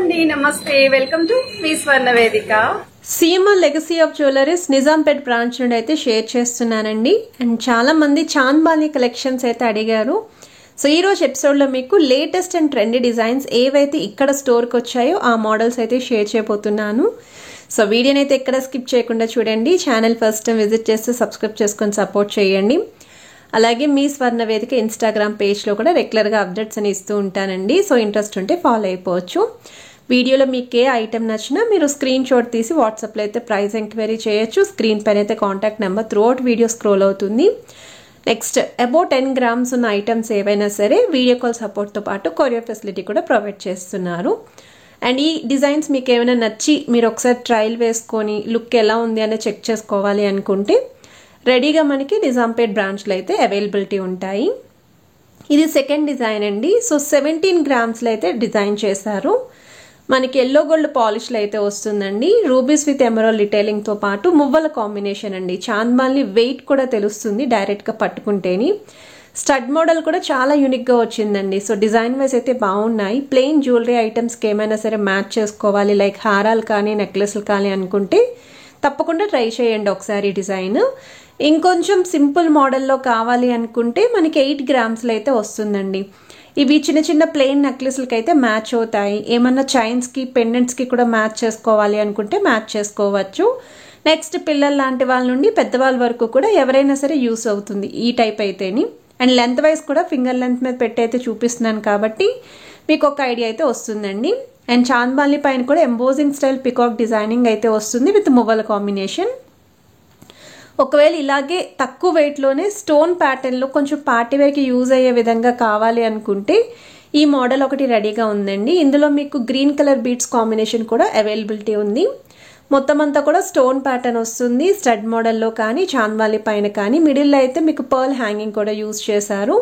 అండి నమస్తే welcome to me స్వర్ణ వేదిక. CMR legacy of jewelleries Nizampet branch నుండి అయితే షేర్ చేస్తున్నానండి. అండ్ చాలా మంది చాంద్బాలి కలెక్షన్స్ అయితే అడిగారు. సో ఈ రోజు ఎపిసోడ్లో మీకు లేటెస్ట్ అండ్ ట్రెండీ డిజైన్స్ ఏవైతే ఇక్కడ స్టోర్కి వచ్చాయో ఆ మోడల్స్ అయితే షేర్ చేయబోతున్నాను. సో వీడియోని అయితే ఎక్కడ స్కిప్ చేయకుండా చూడండి. ఛానల్ ఫస్ట్ టైం విజిట్ చేస్తే సబ్స్క్రైబ్ చేసుకొని సపోర్ట్ చేయండి. అలాగే మీ స్వర్ణ వేదిక ఇన్స్టాగ్రామ్ పేజ్లో కూడా రెగ్యులర్గా అప్డేట్స్ అని ఇస్తూ ఉంటానండి. సో ఇంట్రెస్ట్ ఉంటే ఫాలో అయిపోవచ్చు. వీడియోలో మీకు ఏ ఐటెం నచ్చినా మీరు స్క్రీన్ షాట్ తీసి వాట్సాప్లో అయితే ప్రైస్ ఎంక్వైరీ చేయొచ్చు. స్క్రీన్ పైన అయితే contact number throughout video scroll అవుతుంది. నెక్స్ట్ అబౌట్ 10 grams ఉన్న ఐటమ్స్ ఏవైనా సరే వీడియో కాల్ సపోర్ట్తో పాటు కొరియర్ ఫెసిలిటీ కూడా ప్రొవైడ్ చేస్తున్నారు. అండ్ ఈ డిజైన్స్ మీకు ఏమైనా నచ్చి మీరు ఒకసారి ట్రయల్ వేసుకొని లుక్ ఎలా ఉంది అనేది చెక్ చేసుకోవాలి అనుకుంటే రెడీగా మనకి నిజాంపేట్ బ్రాంచ్లో అయితే అవైలబిలిటీ ఉంటాయి. ఇది సెకండ్ డిజైన్ అండి. సో 17 grams అయితే డిజైన్ చేశారు. మనకి ఎల్లో గోల్డ్ పాలిష్లో అయితే వస్తుందండి. రూబీస్ విత్ ఎమరాల్డ్ డీటెయిలింగ్తో పాటు మువ్వల కాంబినేషన్ అండి. చాంద్బాలి వెయిట్ కూడా తెలుస్తుంది డైరెక్ట్గా పట్టుకుంటేని. స్టడ్ మోడల్ కూడా చాలా యూనిక్గా వచ్చిందండి. సో డిజైన్ వైజ్ అయితే బాగున్నాయి. ప్లెయిన్ జ్యువెలరీ ఐటమ్స్కి ఏమైనా సరే మ్యాచ్ చేసుకోవాలి, లైక్ హారాలు కానీ నెక్లెస్లు కానీ అనుకుంటే తప్పకుండా ట్రై చేయండి ఒకసారి డిజైన్. ఇంకొంచెం సింపుల్ మోడల్లో కావాలి అనుకుంటే మనకి 8 grams అయితే వస్తుందండి. ఇవి చిన్న చిన్న ప్లెయిన్ నెక్లెస్లకి అయితే మ్యాచ్ అవుతాయి. ఏమన్నా చైన్స్కి పెండెంట్స్కి కూడా మ్యాచ్ చేసుకోవాలి అనుకుంటే మ్యాచ్ చేసుకోవచ్చు. నెక్స్ట్ పిల్లల లాంటి వాళ్ళ నుండి పెద్దవాళ్ళ వరకు కూడా ఎవరైనా సరే యూస్ అవుతుంది ఈ టైప్ అయితేని. అండ్ లెంత్ వైజ్ కూడా ఫింగర్ లెంత్ మీద పెట్టి అయితే చూపిస్తున్నాను కాబట్టి మీకు ఒక ఐడియా అయితే వస్తుందండి. అండ్ చాంద్బాలి పైన కూడా ఎంబోజింగ్ స్టైల్ పికాక్ డిజైనింగ్ అయితే వస్తుంది విత్ మువ్వల కాంబినేషన్. ఒకవేళ ఇలాగే తక్కువ వెయిట్లోనే స్టోన్ ప్యాటర్న్లో కొంచెం పార్టీ వేర్కి యూజ్ అయ్యే విధంగా కావాలి అనుకుంటే ఈ మోడల్ ఒకటి రెడీగా ఉందండి. ఇందులో మీకు గ్రీన్ కలర్ బీడ్స్ కాంబినేషన్ కూడా అవైలబిలిటీ ఉంది. మొత్తం అంతా కూడా స్టోన్ ప్యాటర్న్ వస్తుంది. స్టడ్ మోడల్లో కానీ చాంద్బాలి పైన కానీ మిడిల్లో అయితే మీకు పర్ల్ హ్యాంగింగ్ కూడా యూజ్ చేశారు.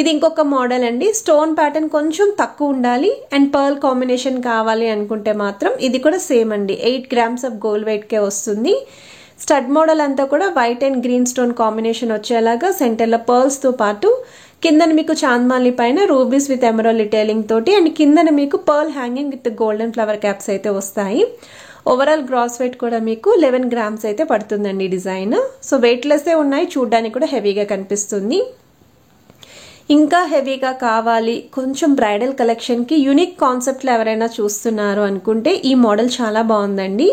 ఇది ఇంకొక మోడల్ అండి. స్టోన్ ప్యాటర్న్ కొంచెం తక్కువ ఉండాలి అండ్ పర్ల్ కాంబినేషన్ కావాలి అనుకుంటే మాత్రం ఇది కూడా సేమ్ అండి. 8 grams ఆఫ్ గోల్డ్ వెయిట్కే వస్తుంది. స్టడ్ మోడల్ అంతా కూడా white and green stone combination వచ్చేలాగా సెంటర్లో పర్ల్స్తో పాటు కిందన మీకు చాంద్బాలి పైన రూబీస్ విత్ ఎమరాల్డ్ డీటెయిలింగ్ తోటి అండ్ కిందన మీకు pearl hanging with golden flower caps అయితే వస్తాయి. ఓవరాల్ గ్రాస్ వెయిట్ కూడా మీకు 11 grams అయితే పడుతుందండి డిజైన్. సో వెయిట్లెస్సే ఉన్నాయి, చూడడానికి కూడా హెవీగా కనిపిస్తుంది. ఇంకా హెవీగా కావాలి, కొంచెం బ్రైడల్ కలెక్షన్కి యూనిక్ కాన్సెప్ట్లో ఎవరైనా చూస్తున్నారు అనుకుంటే ఈ మోడల్ చాలా బాగుందండి.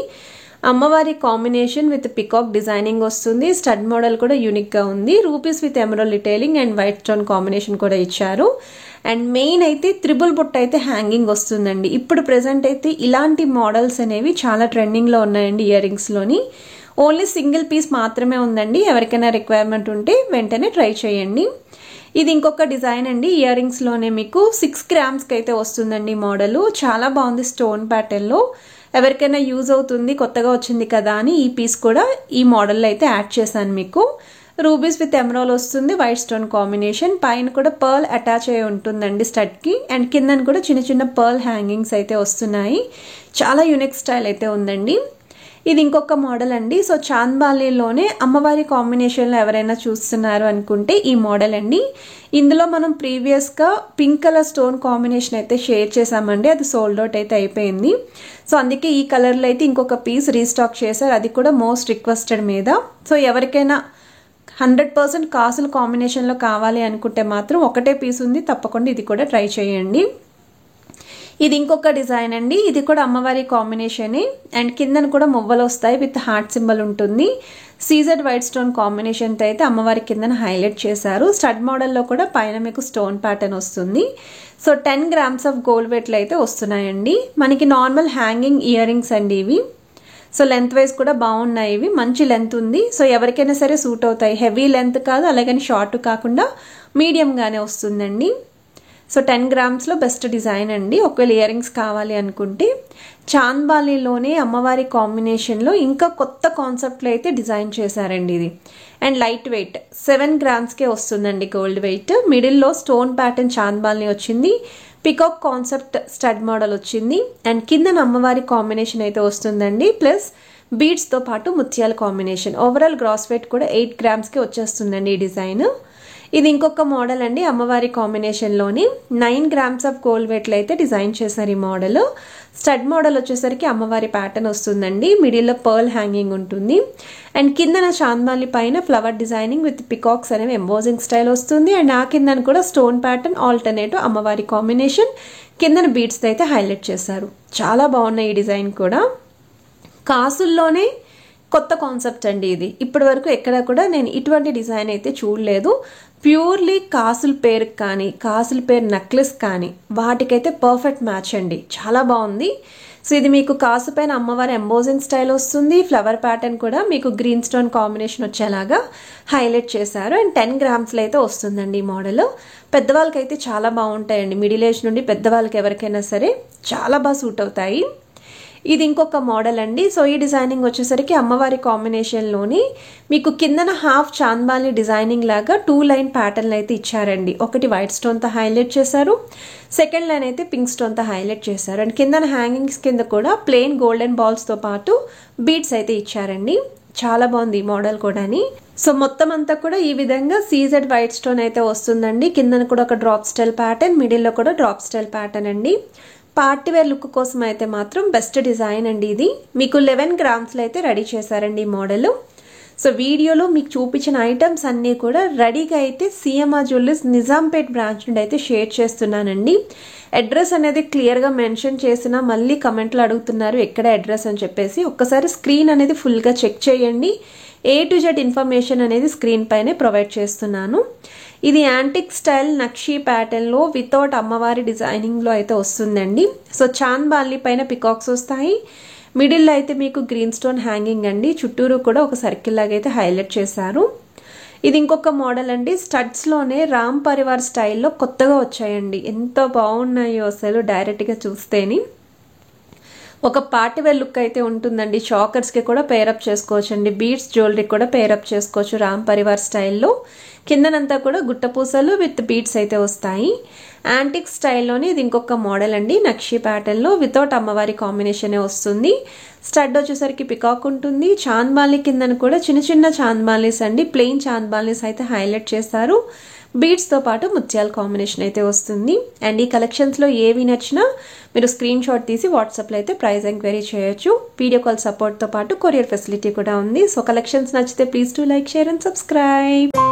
అమ్మవారి కాంబినేషన్ విత్ పికాక్ డిజైనింగ్ వస్తుంది. స్టడ్ మోడల్ కూడా యూనిక్గా ఉంది. Rupees with emerald detailing and white stone combination కూడా ఇచ్చారు. అండ్ మెయిన్ అయితే త్రిబుల్ బుట్ట అయితే హ్యాంగింగ్ వస్తుందండి. ఇప్పుడు ప్రెసెంట్ అయితే ఇలాంటి మోడల్స్ అనేవి చాలా ట్రెండింగ్లో ఉన్నాయండి. ఇయర్ రింగ్స్లోని ఓన్లీ సింగిల్ పీస్ మాత్రమే ఉందండి. ఎవరికైనా రిక్వైర్మెంట్ ఉంటే వెంటనే ట్రై చేయండి. ఇది ఇంకొక డిజైన్ అండి. ఇయర్ రింగ్స్లోనే మీకు 6 grams అయితే వస్తుందండి మోడల్. చాలా బాగుంది స్టోన్ ప్యాటర్న్లో. ఎవరికైనా యూజ్ అవుతుంది, కొత్తగా వచ్చింది కదా అని ఈ పీస్ కూడా ఈ మోడల్లో అయితే యాడ్ చేశాను మీకు. రూబీస్ విత్ ఎమరాల్డ్ వస్తుంది, వైట్ స్టోన్ కాంబినేషన్. పైన కూడా పర్ల్ అటాచ్ అయి ఉంటుందండి స్టడ్కి. అండ్ కిందన కూడా చిన్న చిన్న పర్ల్ హ్యాంగింగ్స్ అయితే వస్తున్నాయి. చాలా యూనిక్ స్టైల్ అయితే ఉందండి. ఇది ఇంకొక మోడల్ అండి. సో చాంద్బాలిలోనే అమ్మవారి కాంబినేషన్లో ఎవరైనా చూస్తున్నారు అనుకుంటే ఈ మోడల్ అండి. ఇందులో మనం ప్రీవియస్గా పింక్ కలర్ స్టోన్ కాంబినేషన్ అయితే షేర్ చేసామండి. అది సోల్డ్ అవుట్ అయితే అయిపోయింది. సో అందుకే ఈ కలర్లో అయితే ఇంకొక పీస్ రీస్టాక్ చేశారు. అది కూడా మోస్ట్ రిక్వెస్టెడ్ మీద. సో ఎవరికైనా 100% కాసుల కాంబినేషన్లో కావాలి అనుకుంటే మాత్రం ఒకటే పీస్ ఉంది, తప్పకుండా ఇది కూడా ట్రై చేయండి. ఇది ఇంకొక డిజైన్ అండి. ఇది కూడా అమ్మవారి కాంబినేషనే. అండ్ కిందన కూడా మువ్వలు వస్తాయి విత్ హార్ట్ సింబల్ ఉంటుంది. సీజెడ్ వైట్ స్టోన్ కాంబినేషన్తో అయితే అమ్మవారి కిందన హైలైట్ చేశారు. స్టడ్ మోడల్లో కూడా పైన మీకు స్టోన్ ప్యాటర్న్ వస్తుంది. సో 10 grams ఆఫ్ గోల్డ్ వెయిట్లు అయితే వస్తున్నాయండి. మనకి నార్మల్ హ్యాంగింగ్ ఇయర్ రింగ్స్ అండి ఇవి. సో లెంత్ వైజ్ కూడా బాగున్నాయి. ఇవి మంచి లెంత్ ఉంది. సో ఎవరికైనా సరే సూట్ అవుతాయి. హెవీ లెంత్ కాదు, అలాగని షార్ట్ కాకుండా మీడియంగానే వస్తుందండి. సో 10 grams బెస్ట్ డిజైన్ అండి. ఒకవేళ ఇయర్ రింగ్స్ కావాలి అనుకుంటే చాంద్బాలిలోనే అమ్మవారి కాంబినేషన్లో ఇంకా కొత్త కాన్సెప్ట్లో అయితే డిజైన్ చేశారండి ఇది. అండ్ లైట్ వెయిట్ 7 grams వస్తుందండి గోల్డ్ వెయిట్. మిడిల్లో స్టోన్ ప్యాటర్న్ చాంద్బాలి వచ్చింది. పికాక్ కాన్సెప్ట్ స్టడ్ మోడల్ వచ్చింది. అండ్ కింద అమ్మవారి కాంబినేషన్ అయితే వస్తుందండి. ప్లస్ బీడ్స్తో పాటు ముత్యాల కాంబినేషన్. ఓవరాల్ గ్రాస్ వెయిట్ కూడా 8 grams వచ్చేస్తుందండి ఈ డిజైన్. ఇది ఇంకొక మోడల్ అండి, అమ్మవారి కాంబినేషన్లోని 9 grams ఆఫ్ గోల్డ్ వెయిట్లో అయితే డిజైన్ చేశారు ఈ మోడల్. స్టడ్ మోడల్ వచ్చేసరికి అమ్మవారి ప్యాటర్న్ వస్తుందండి, మిడిల్లో పర్ల్ హ్యాంగింగ్ ఉంటుంది. అండ్ కిందన చాంద్బాలి పైన ఫ్లవర్ డిజైనింగ్ విత్ పికాక్స్ అనేవి ఎంబోజింగ్ స్టైల్ వస్తుంది. అండ్ ఆ కిందన కూడా స్టోన్ ప్యాటర్న్ ఆల్టర్నేటివ్ అమ్మవారి కాంబినేషన్, కిందన బీడ్స్ అయితే హైలైట్ చేశారు. చాలా బాగున్నాయి ఈ డిజైన్ కూడా. కాసుల్లోనే కొత్త కాన్సెప్ట్ అండి ఇది. ఇప్పటి వరకు ఎక్కడ కూడా నేను ఇటువంటి డిజైన్ అయితే చూడలేదు. ప్యూర్లీ కాసుల పేరు కానీ కాసుల పేరు నెక్లెస్ కానీ వాటికైతే పర్ఫెక్ట్ మ్యాచ్ అండి, చాలా బాగుంది. సో ఇది మీకు కాసు పైన అమ్మవారి ఎంబోజింగ్ స్టైల్ వస్తుంది. ఫ్లవర్ ప్యాటర్న్ కూడా మీకు గ్రీన్ స్టోన్ కాంబినేషన్ వచ్చేలాగా హైలైట్ చేశారు. అండ్ 10 grams అయితే వస్తుందండి ఈ మోడల్. పెద్దవాళ్ళకైతే చాలా బాగుంటాయండి, మిడిల్ ఏజ్ నుండి పెద్దవాళ్ళకి ఎవరికైనా సరే చాలా బాగా సూట్ అవుతాయి. ఇది ఇంకొక మోడల్ అండి. సో ఈ డిజైనింగ్ వచ్చేసరికి అమ్మవారి కాంబినేషన్లోని మీకు కిందన హాఫ్ చాంద్బాలి డిజైనింగ్ లాగా 2 line ప్యాటర్న్ అయితే ఇచ్చారండి. ఒకటి వైట్ స్టోన్తో హైలైట్ చేశారు, సెకండ్ లైన్ అయితే పింక్ స్టోన్తో హైలైట్ చేశారు. అండ్ కిందన హ్యాంగింగ్స్ కింద కూడా ప్లెయిన్ గోల్డెన్ బాల్స్తో పాటు బీడ్స్ అయితే ఇచ్చారండి. చాలా బాగుంది ఈ మోడల్ కూడాని. సో మొత్తం అంతా కూడా ఈ విధంగా సీజెడ్ వైట్ స్టోన్ అయితే వస్తుందండి. కిందన కూడా ఒక డ్రాప్ స్టైల్ ప్యాటర్న్, మిడిల్లో కూడా డ్రాప్ స్టైల్ ప్యాటర్న్ అండి. పార్టీ వేర్ లుక్ కోసం అయితే మాత్రం బెస్ట్ డిజైన్ అండి ఇది. మీకు 11 grams అయితే రెడీ చేశారండి ఈ మోడల్. సో వీడియోలో మీకు చూపించిన ఐటమ్స్ అన్నీ కూడా రెడీగా అయితే సిఎంఆర్ జ్యువెలర్స్ నిజాంపేట్ బ్రాంచ్ నుండి అయితే షేర్ చేస్తున్నానండి. అడ్రస్ అనేది క్లియర్గా మెన్షన్ చేసినా మళ్ళీ కమెంట్లో అడుగుతున్నారు ఎక్కడ అడ్రస్ అని చెప్పేసి. ఒక్కసారి స్క్రీన్ అనేది ఫుల్గా చెక్ చేయండి. A to Z ఇన్ఫర్మేషన్ అనేది స్క్రీన్ పైనే ప్రొవైడ్ చేస్తున్నాను. ఇది యాంటిక్ స్టైల్ నక్షీ ప్యాటర్న్లో వితౌట్ అమ్మవారి డిజైనింగ్లో అయితే వస్తుందండి. సో చాంద్బాలి పైన పికాక్స్ వస్తాయి, మిడిల్లో అయితే మీకు గ్రీన్ స్టోన్ హ్యాంగింగ్ అండి, చుట్టూరు కూడా ఒక సర్కిల్ లాగా అయితే హైలైట్ చేశారు. ఇది ఇంకొక మోడల్ అండి, స్టడ్స్లోనే రామ్ పరివార్ స్టైల్లో కొత్తగా వచ్చాయండి. ఎంత బాగున్నాయో అసలు డైరెక్ట్గా చూస్తేని. ఒక పార్టీ వేర్ లుక్ అయితే ఉంటుందండి. చాకర్స్కి కూడా పేరప్ చేసుకోవచ్చు అండి, బీడ్స్ జ్యువెలరీ కూడా పేరప్ చేసుకోవచ్చు రామ్ పరివార్ స్టైల్లో. కిందనంతా కూడా గుట్టపూసలు విత్ బీడ్స్ అయితే వస్తాయి. యాంటిక్ స్టైల్లోనే ఇది ఇంకొక మోడల్ అండి, నక్షీ ప్యాటర్న్లో వితౌట్ అమ్మవారి కాంబినేషనే వస్తుంది. స్టడ్ వచ్చేసరికి పికాక్ ఉంటుంది. చాంద్బాలి కిందన కూడా చిన్న చిన్న చాంద్బాలీస్ అండి, ప్లెయిన్ చాంద్బాలీస్ అయితే హైలైట్ చేస్తారు. బీడ్స్తో పాటు ముత్యాల కాంబినేషన్ అయితే వస్తుంది. అండ్ ఈ కలెక్షన్స్లో ఏవి నచ్చినా మీరు స్క్రీన్ షాట్ తీసి వాట్సాప్లో అయితే ప్రైస్ ఎంక్వైరీ చేయొచ్చు. వీడియో కాల్ సపోర్ట్తో పాటు కొరియర్ ఫెసిలిటీ కూడా ఉంది. సో కలెక్షన్స్ నచ్చితే please do like, share and subscribe.